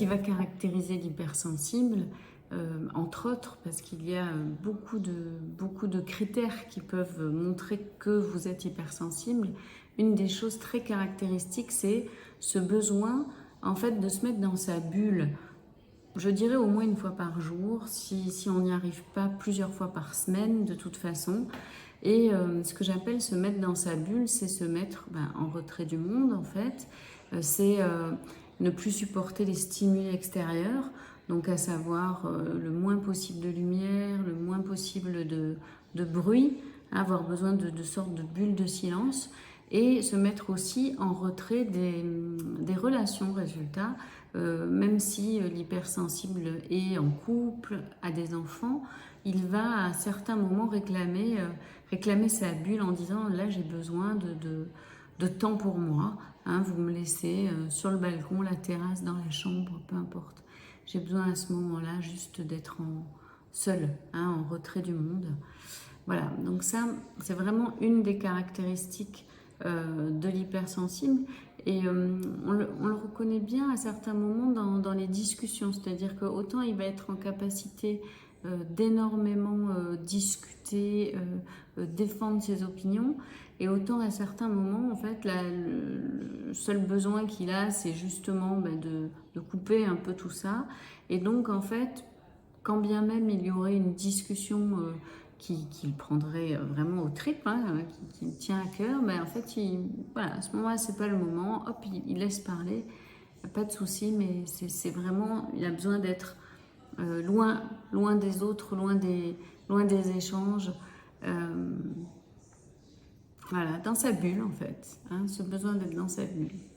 qui va caractériser l'hypersensible, entre autres, parce qu'il y a beaucoup de critères qui peuvent montrer que vous êtes hypersensible, une des choses très caractéristiques, c'est ce besoin en fait de se mettre dans sa bulle. Je dirais au moins une fois par jour, si on n'y arrive pas plusieurs fois par semaine de toute façon. Et ce que j'appelle se mettre dans sa bulle, c'est se mettre en retrait du monde en fait. C'est ne plus supporter les stimuli extérieurs, donc à savoir le moins possible de lumière, le moins possible de bruit, avoir besoin de sortes de bulles de silence et se mettre aussi en retrait des relations, résultat. Même si l'hypersensible est en couple, a des enfants, il va à certains moments réclamer sa bulle en disant là j'ai besoin de temps pour moi, hein, vous me laissez sur le balcon, la terrasse, dans la chambre, peu importe. J'ai besoin à ce moment-là juste d'être seule, hein, en retrait du monde. Voilà, donc ça c'est vraiment une des caractéristiques de l'hypersensible et on le reconnaît bien à certains moments dans les discussions, c'est-à-dire qu'autant il va être en capacité d'énormément discuter, défendre ses opinions, et autant à certains moments, en fait, le seul besoin qu'il a, c'est justement de couper un peu tout ça. Et donc, en fait, quand bien même il y aurait une discussion qui le prendrait vraiment aux tripes, hein, qui le tient à cœur, mais en fait, voilà, à ce moment-là, c'est pas le moment, hop, il laisse parler, pas de souci, mais c'est vraiment, il a besoin d'être loin des autres, loin des échanges, voilà, dans sa bulle en fait, hein, ce besoin d'être dans sa bulle.